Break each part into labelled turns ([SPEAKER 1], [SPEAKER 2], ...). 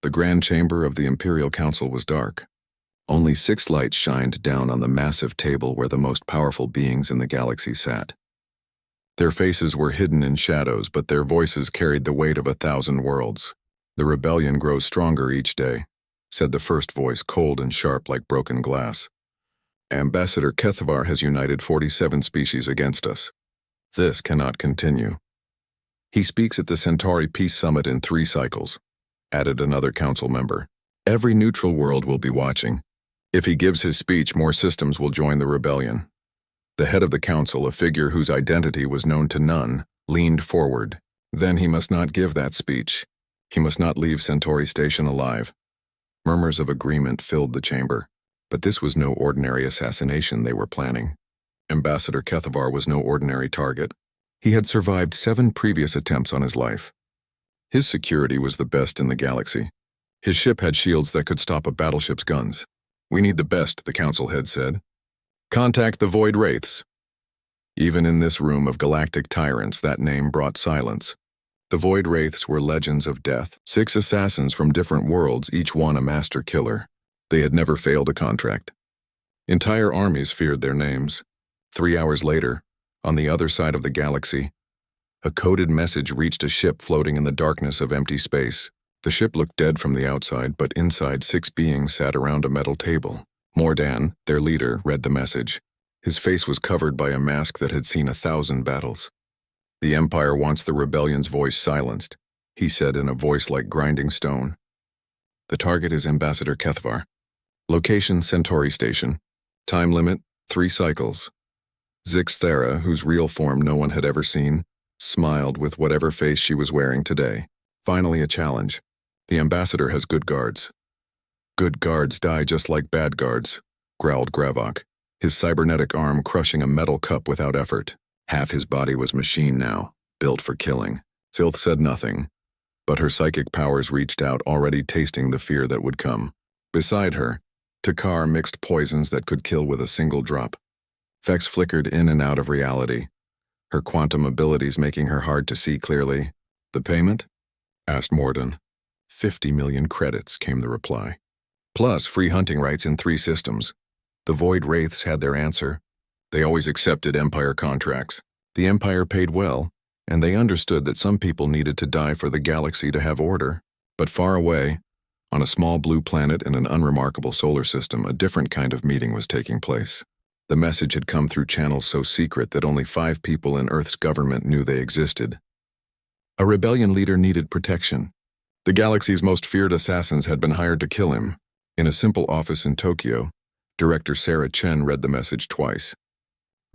[SPEAKER 1] The grand chamber of the Imperial Council was dark. Only 6 lights shined down on the massive table where the most powerful beings in the galaxy sat. Their faces were hidden in shadows, but their voices carried the weight of 1,000 worlds. "The rebellion grows stronger each day," said the first voice, cold and sharp like broken glass. "Ambassador Kethvar has united 47 species against us. This cannot continue. He speaks at the Centauri Peace Summit in 3 cycles," added another council member. "Every neutral world will be watching. If he gives his speech, more systems will join the rebellion." The head of the council, a figure whose identity was known to none, leaned forward. "Then he must not give that speech. He must not leave Centauri Station alive." Murmurs of agreement filled the chamber, but this was no ordinary assassination they were planning. Ambassador Kethvar was no ordinary target. He had survived 7 previous attempts on his life. His security was the best in the galaxy. His ship had shields that could stop a battleship's guns. "We need the best," the council head said. "Contact the Void Wraiths." Even in this room of galactic tyrants, that name brought silence. The Void Wraiths were legends of death, 6 assassins from different worlds, each one a master killer. They had never failed a contract. Entire armies feared their names. 3 hours later, on the other side of the galaxy, a coded message reached a ship floating in the darkness of empty space. The ship looked dead from the outside, but inside 6 beings sat around a metal table. Mordan, their leader, read the message. His face was covered by a mask that had seen 1,000 battles. "The Empire wants the rebellion's voice silenced," he said in a voice like grinding stone. "The target is Ambassador Kethvar. Location, Centauri Station. Time limit, 3 cycles." Zixthera, whose real form no one had ever seen, smiled with whatever face she was wearing today. "Finally a challenge. The ambassador has good guards." "Good guards die just like bad guards," growled Gravok, his cybernetic arm crushing a metal cup without effort. Half his body was machine now, built for killing. Sylth said nothing, but her psychic powers reached out, already tasting the fear that would come. Beside her, Takar mixed poisons that could kill with a single drop. Vex flickered in and out of reality, her quantum abilities making her hard to see clearly. "The payment?" asked Morden. 50 million credits, came the reply. "Plus free hunting rights in 3 systems." The Void Wraiths had their answer. They always accepted Empire contracts. The Empire paid well, and they understood that some people needed to die for the galaxy to have order. But far away, on a small blue planet in an unremarkable solar system, a different kind of meeting was taking place. The message had come through channels so secret that only 5 people in Earth's government knew they existed. A rebellion leader needed protection. The galaxy's most feared assassins had been hired to kill him. In a simple office in Tokyo, Director Sarah Chen read the message twice.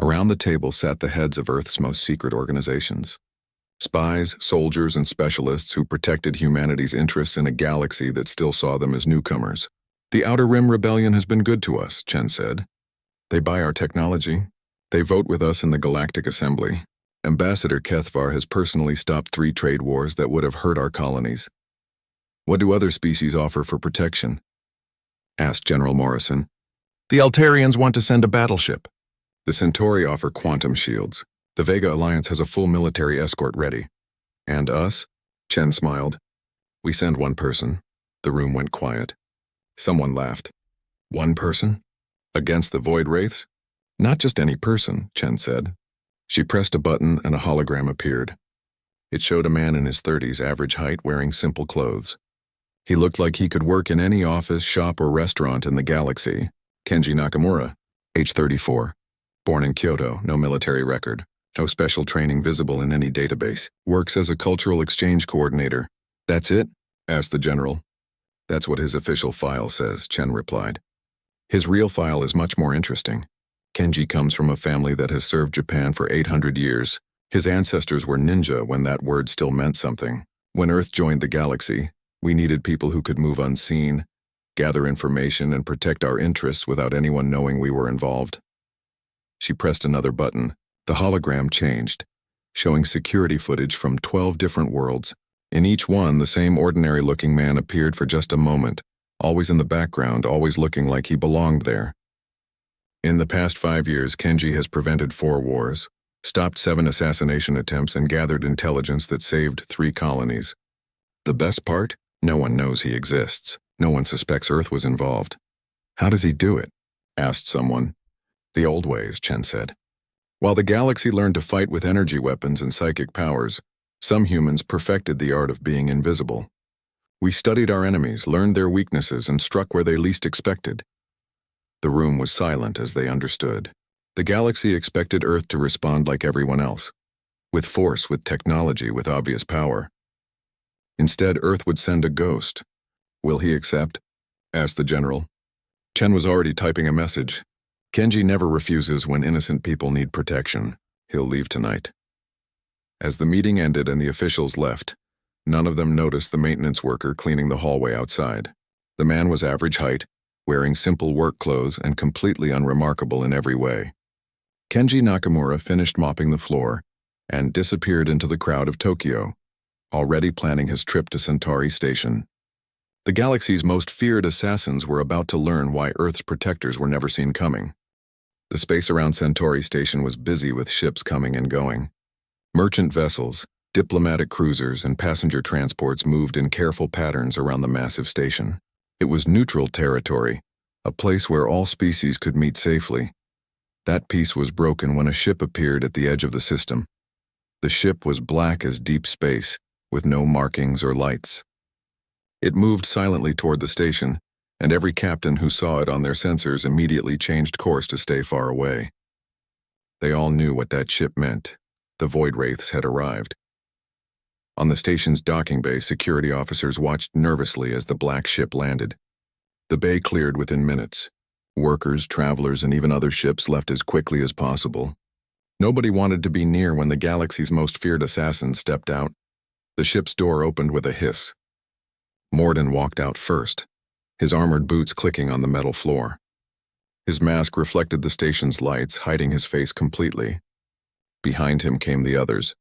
[SPEAKER 1] Around the table sat the heads of Earth's most secret organizations. Spies, soldiers, and specialists who protected humanity's interests in a galaxy that still saw them as newcomers. "The Outer Rim Rebellion has been good to us," Chen said. "They buy our technology. They vote with us in the Galactic Assembly. Ambassador Kethvar has personally stopped 3 trade wars that would have hurt our colonies." "What do other species offer for protection?" asked General Morrison. "The Altarians want to send a battleship. The Centauri offer quantum shields. The Vega Alliance has a full military escort ready." "And us?" Chen smiled. "We send 1 person." The room went quiet. Someone laughed. "1 person? Against the Void Wraiths?" "Not just any person," Chen said. She pressed a button and a hologram appeared. It showed a man in his 30s, average height, wearing simple clothes. He looked like he could work in any office, shop, or restaurant in the galaxy. Kenji Nakamura, age 34. Born in Kyoto, no military record. No special training visible in any database. Works as a cultural exchange coordinator. "That's it?" asked the general. "That's what his official file says," Chen replied. "His real file is much more interesting. Kenji comes from a family that has served Japan for 800 years. His ancestors were ninja when that word still meant something. When Earth joined the galaxy, we needed people who could move unseen, gather information, and protect our interests without anyone knowing we were involved." She pressed another button. The hologram changed, showing security footage from 12 different worlds. In each one, the same ordinary-looking man appeared for just a moment, always in the background, always looking like he belonged there. "In the past 5 years, Kenji has prevented 4 wars, stopped 7 assassination attempts, and gathered intelligence that saved 3 colonies. The best part? No one knows he exists. No one suspects Earth was involved. How does he do it? Asked someone. The old ways, Chen said. While the galaxy learned to fight with energy weapons and psychic powers, some humans perfected the art of being invisible. We studied our enemies, learned their weaknesses, and struck where they least expected. The room was silent as they understood. The galaxy expected Earth to respond like everyone else, with force, with technology, with obvious power. Instead, Earth would send a ghost. Will he accept? Asked the general. Chen was already typing a message. Kenji never refuses when innocent people need protection. He'll leave tonight. As the meeting ended and the officials left, none of them noticed the maintenance worker cleaning the hallway outside. The man was average height, wearing simple work clothes and completely unremarkable in every way. Kenji Nakamura finished mopping the floor and disappeared into the crowd of Tokyo, already planning his trip to Centauri Station. The galaxy's most feared assassins were about to learn why Earth's protectors were never seen coming. The space around Centauri Station was busy with ships coming and going. Merchant vessels, diplomatic cruisers, and passenger transports moved in careful patterns around the massive station. It was neutral territory, a place where all species could meet safely. That peace was broken when a ship appeared at the edge of the system. The ship was black as deep space, with no markings or lights. It moved silently toward the station, and every captain who saw it on their sensors immediately changed course to stay far away. They all knew what that ship meant. The Void Wraiths had arrived. On the station's docking bay, security officers watched nervously as the black ship landed. The bay cleared within minutes. Workers, travelers, and even other ships left as quickly as possible. Nobody wanted to be near when the galaxy's most feared assassin stepped out. The ship's door opened with a hiss. Morden walked out first, his armored boots clicking on the metal floor. His mask reflected the station's lights, hiding his face completely. Behind him came the others.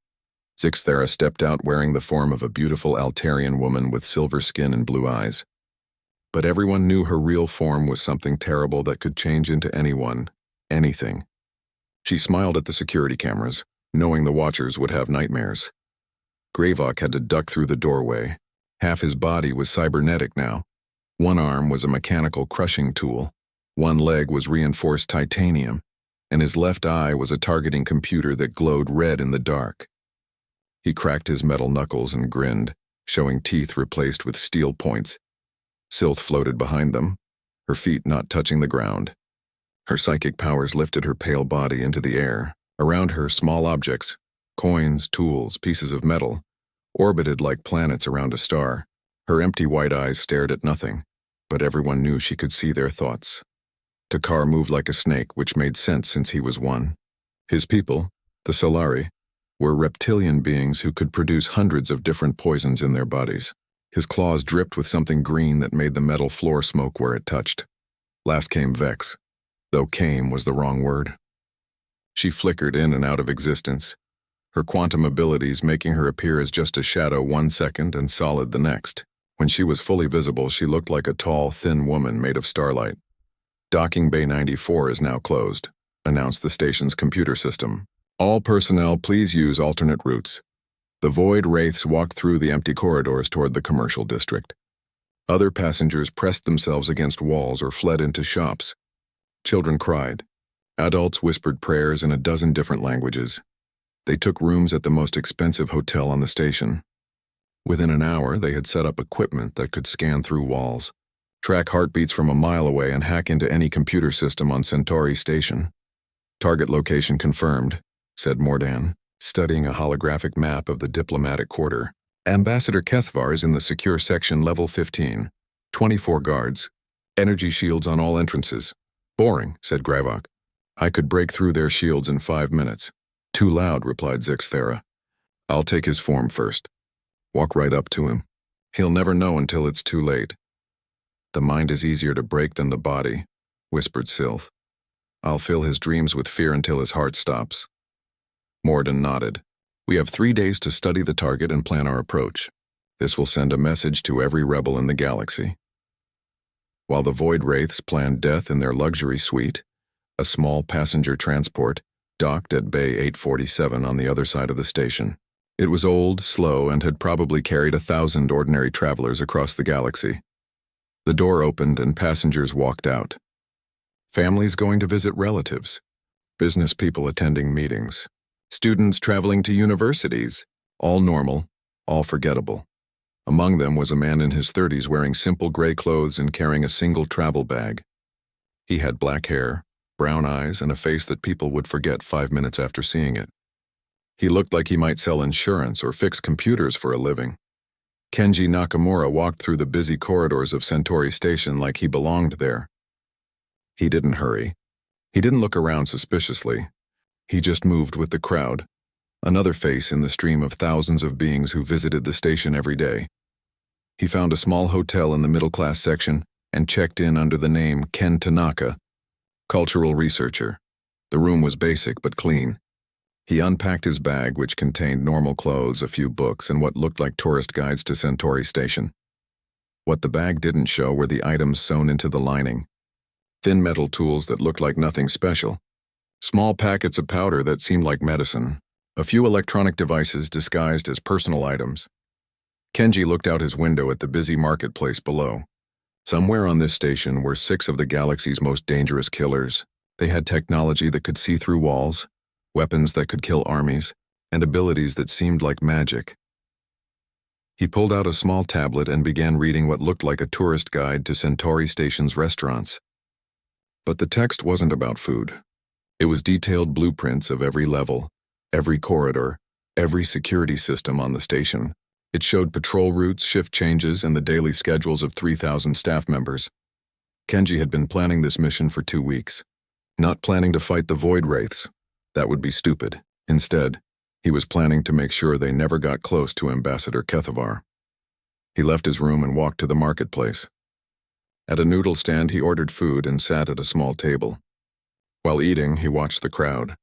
[SPEAKER 1] Zixthera stepped out wearing the form of a beautiful Altarian woman with silver skin and blue eyes. But everyone knew her real form was something terrible that could change into anyone, anything. She smiled at the security cameras, knowing the watchers would have nightmares. Gravok had to duck through the doorway. Half his body was cybernetic now. One arm was a mechanical crushing tool, one leg was reinforced titanium, and his left eye was a targeting computer that glowed red in the dark. He cracked his metal knuckles and grinned, showing teeth replaced with steel points. Sylth floated behind them, her feet not touching the ground. Her psychic powers lifted her pale body into the air. Around her, small objects, coins, tools, pieces of metal, orbited like planets around a star. Her empty white eyes stared at nothing, but everyone knew she could see their thoughts. Takar moved like a snake, which made sense since he was one. His people, the Solari, were reptilian beings who could produce hundreds of different poisons in their bodies. His claws dripped with something green that made the metal floor smoke where it touched. Last came Vex, though came was the wrong word. She flickered in and out of existence, her quantum abilities making her appear as just a shadow 1 second and solid the next. When she was fully visible, she looked like a tall, thin woman made of starlight. Docking Bay 94 is now closed, announced the station's computer system. All personnel, please use alternate routes. The Void Wraiths walked through the empty corridors toward the commercial district. Other passengers pressed themselves against walls or fled into shops. Children cried. Adults whispered prayers in a dozen different languages. They took rooms at the most expensive hotel on the station. Within an hour, they had set up equipment that could scan through walls, track heartbeats from a mile away, and hack into any computer system on Centauri Station. Target location confirmed, said Mordan, studying a holographic map of the diplomatic quarter. Ambassador Kethvar is in the secure section level 15. 24 guards. Energy shields on all entrances. Boring, said Gravok. I could break through their shields in 5 minutes. Too loud, replied Zixthera. I'll take his form first. Walk right up to him. He'll never know until it's too late. The mind is easier to break than the body, whispered Sylth. I'll fill his dreams with fear until his heart stops. Morden nodded. We have 3 days to study the target and plan our approach. This will send a message to every rebel in the galaxy. While the Void Wraiths planned death in their luxury suite, a small passenger transport docked at Bay 847 on the other side of the station. It was old, slow, and had probably carried 1,000 ordinary travelers across the galaxy. The door opened and passengers walked out. Families going to visit relatives, business people attending meetings, students traveling to universities, all normal, all forgettable. Among them was a man in his 30s wearing simple gray clothes and carrying a single travel bag. He had black hair, brown eyes, and a face that people would forget 5 minutes after seeing it. He looked like he might sell insurance or fix computers for a living. Kenji Nakamura walked through the busy corridors of Centauri Station like he belonged there. He didn't hurry. He didn't look around suspiciously. He just moved with the crowd, another face in the stream of thousands of beings who visited the station every day. He found a small hotel in the middle-class section and checked in under the name Ken Tanaka, cultural researcher. The room was basic but clean. He unpacked his bag, which contained normal clothes, a few books, and what looked like tourist guides to Centauri Station. What the bag didn't show were the items sewn into the lining. Thin metal tools that looked like nothing special. Small packets of powder that seemed like medicine. A few electronic devices disguised as personal items. Kenji looked out his window at the busy marketplace below. Somewhere on this station were 6 of the galaxy's most dangerous killers. They had technology that could see through walls, weapons that could kill armies, and abilities that seemed like magic. He pulled out a small tablet and began reading what looked like a tourist guide to Centauri Station's restaurants. But the text wasn't about food. It was detailed blueprints of every level, every corridor, every security system on the station. It showed patrol routes, shift changes, and the daily schedules of 3,000 staff members. Kenji had been planning this mission for 2 weeks. Not planning to fight the Void Wraiths. That would be stupid. Instead, he was planning to make sure they never got close to Ambassador Kethavar. He left his room and walked to the marketplace. At a noodle stand, he ordered food and sat at a small table. While eating, he watched the crowd.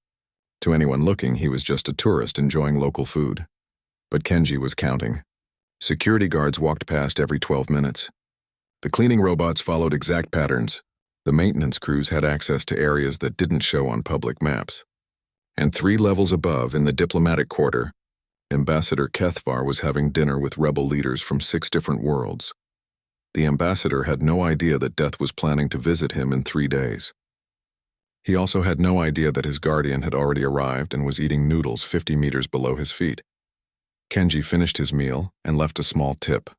[SPEAKER 1] To anyone looking, he was just a tourist enjoying local food. But Kenji was counting. Security guards walked past every 12 minutes. The cleaning robots followed exact patterns. The maintenance crews had access to areas that didn't show on public maps. And 3 levels above, in the diplomatic quarter, Ambassador Kethavar was having dinner with rebel leaders from 6 different worlds. The ambassador had no idea that Death was planning to visit him in 3 days. He also had no idea that his guardian had already arrived and was eating noodles 50 meters below his feet. Kenji finished his meal and left a small tip.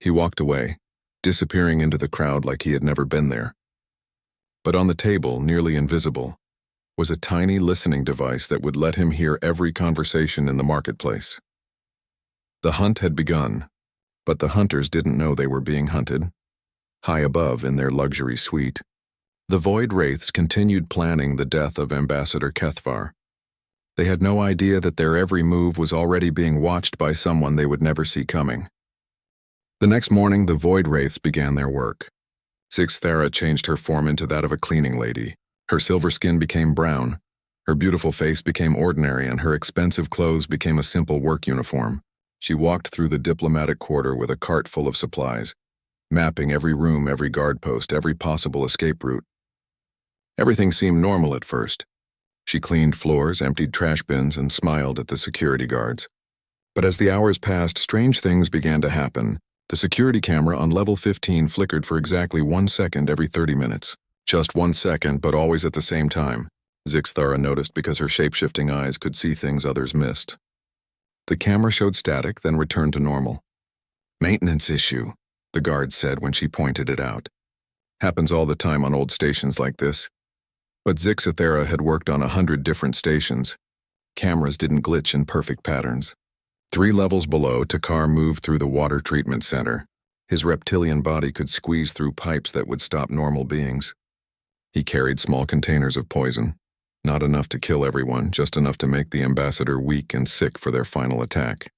[SPEAKER 1] He walked away, disappearing into the crowd like he had never been there. But on the table, nearly invisible, was a tiny listening device that would let him hear every conversation in the marketplace. The hunt had begun, but the hunters didn't know they were being hunted. High above in their luxury suite, the Void Wraiths continued planning the death of Ambassador Kethavar. They had no idea that their every move was already being watched by someone they would never see coming. The next morning, the Void Wraiths began their work. Sixthera changed her form into that of a cleaning lady. Her silver skin became brown, her beautiful face became ordinary, and her expensive clothes became a simple work uniform. She walked through the diplomatic quarter with a cart full of supplies, mapping every room, every guard post, every possible escape route. Everything seemed normal at first. She cleaned floors, emptied trash bins, and smiled at the security guards. But as the hours passed, strange things began to happen. The security camera on level 15 flickered for exactly 1 second every 30 minutes. Just 1 second, but always at the same time, Zixthara noticed because her shape-shifting eyes could see things others missed. The camera showed static, then returned to normal. "Maintenance issue," the guard said when she pointed it out. "Happens all the time on old stations like this." But Zixthara had worked on 100 different stations. Cameras didn't glitch in perfect patterns. 3 levels below, Takar moved through the water treatment center. His reptilian body could squeeze through pipes that would stop normal beings. He carried small containers of poison, not enough to kill everyone, just enough to make the ambassador weak and sick for their final attack.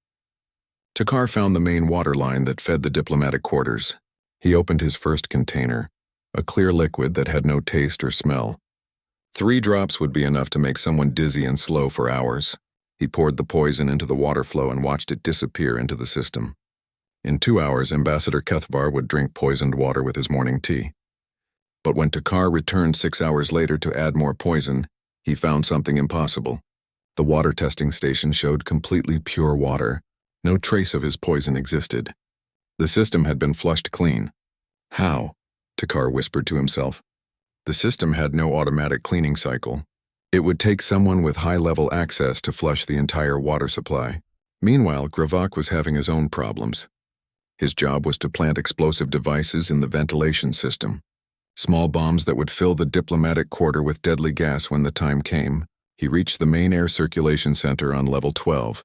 [SPEAKER 1] Takar found the main water line that fed the diplomatic quarters. He opened his first container, a clear liquid that had no taste or smell. 3 drops would be enough to make someone dizzy and slow for hours. He poured the poison into the water flow and watched it disappear into the system. In 2 hours, Ambassador Kethavar would drink poisoned water with his morning tea. But when Takar returned 6 hours later to add more poison, he found something impossible. The water testing station showed completely pure water. No trace of his poison existed. The system had been flushed clean. How? Takar whispered to himself. The system had no automatic cleaning cycle. It would take someone with high-level access to flush the entire water supply. Meanwhile, Gravak was having his own problems. His job was to plant explosive devices in the ventilation system. Small bombs that would fill the diplomatic quarter with deadly gas when the time came. He reached the main air circulation center on level 12.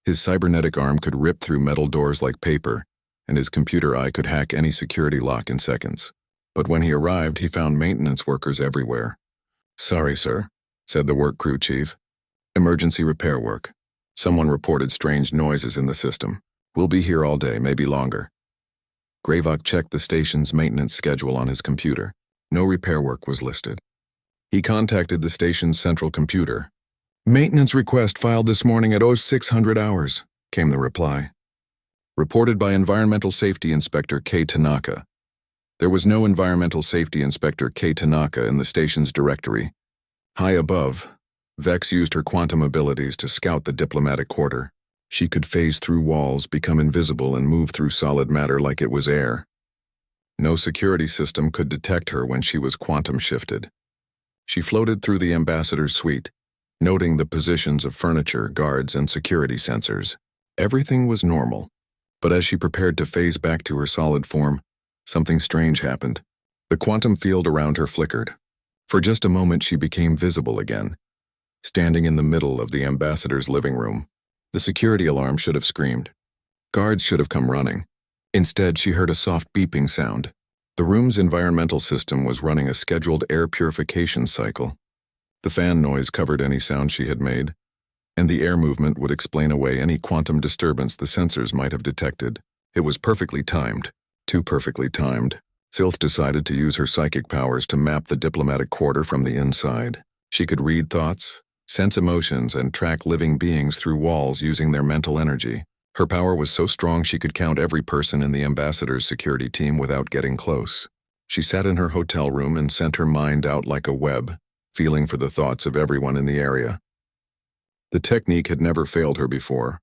[SPEAKER 1] His cybernetic arm could rip through metal doors like paper, and his computer eye could hack any security lock in seconds. But when he arrived, he found maintenance workers everywhere. "Sorry, sir," said the work crew chief. "Emergency repair work. Someone reported strange noises in the system. We'll be here all day, maybe longer." Gravak checked the station's maintenance schedule on his computer. No repair work was listed. He contacted the station's central computer. "Maintenance request filed this morning at 0600 hours, came the reply. Reported by Environmental Safety Inspector K. Tanaka. There was no Environmental Safety Inspector K. Tanaka in the station's directory. High above, Vex used her quantum abilities to scout the diplomatic quarter. She could phase through walls, become invisible, and move through solid matter like it was air. No security system could detect her when she was quantum shifted. She floated through the ambassador's suite, noting the positions of furniture, guards, and security sensors. Everything was normal. But as she prepared to phase back to her solid form, something strange happened. The quantum field around her flickered. For just a moment she became visible again, standing in the middle of the ambassador's living room. The security alarm should have screamed. Guards should have come running. Instead, she heard a soft beeping sound. The room's environmental system was running a scheduled air purification cycle. The fan noise covered any sound she had made, and the air movement would explain away any quantum disturbance the sensors might have detected. It was perfectly timed. Too perfectly timed. Sylph decided to use her psychic powers to map the diplomatic quarter from the inside. She could read thoughts, sense emotions, and track living beings through walls using their mental energy. Her power was so strong she could count every person in the ambassador's security team without getting close. She sat in her hotel room and sent her mind out like a web, feeling for the thoughts of everyone in the area. The technique had never failed her before,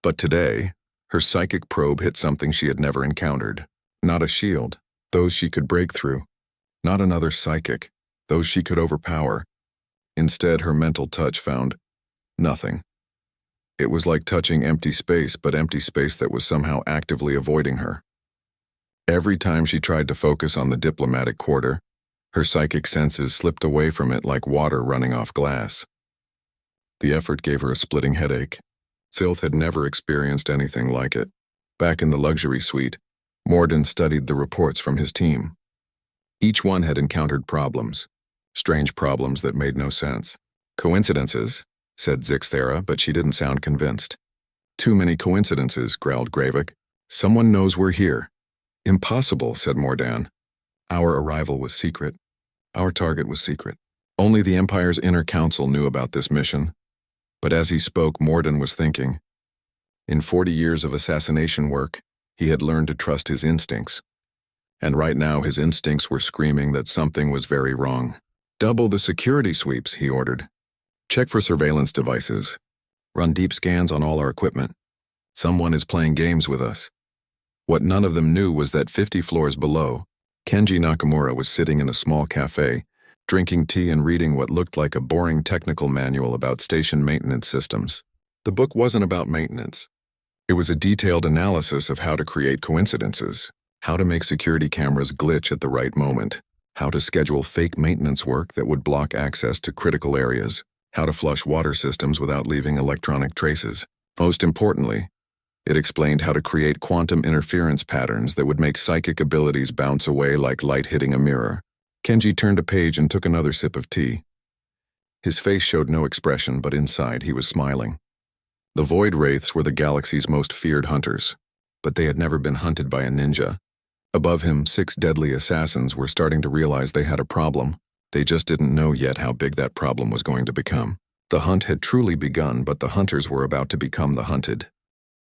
[SPEAKER 1] but today, her psychic probe hit something she had never encountered. Not a shield, those she could break through. Not another psychic, those she could overpower. Instead, her mental touch found nothing. It was like touching empty space, but empty space that was somehow actively avoiding her. Every time she tried to focus on the diplomatic quarter, her psychic senses slipped away from it like water running off glass. The effort gave her a splitting headache. Sylph had never experienced anything like it. Back in the luxury suite, Morden studied the reports from his team. Each one had encountered problems. Strange problems that made no sense. "Coincidences," said Zixthera, but she didn't sound convinced. "Too many coincidences," growled Gravik. "Someone knows we're here." "Impossible," said Mordan. "Our arrival was secret. Our target was secret. Only the Empire's inner council knew about this mission." But as he spoke, Morden was thinking. In 40 years of assassination work, he had learned to trust his instincts. And right now his instincts were screaming that something was very wrong. "Double the security sweeps," he ordered. "Check for surveillance devices. Run deep scans on all our equipment. Someone is playing games with us." What none of them knew was that 50 floors below, Kenji Nakamura was sitting in a small cafe, drinking tea and reading what looked like a boring technical manual about station maintenance systems. The book wasn't about maintenance. It was a detailed analysis of how to create coincidences, how to make security cameras glitch at the right moment, how to schedule fake maintenance work that would block access to critical areas, how to flush water systems without leaving electronic traces. Most importantly, it explained how to create quantum interference patterns that would make psychic abilities bounce away like light hitting a mirror. Kenji turned a page and took another sip of tea. His face showed no expression, but inside he was smiling. The Void Wraiths were the galaxy's most feared hunters, but they had never been hunted by a ninja. Above him, 6 deadly assassins were starting to realize they had a problem. They just didn't know yet how big that problem was going to become. The hunt had truly begun, but the hunters were about to become the hunted.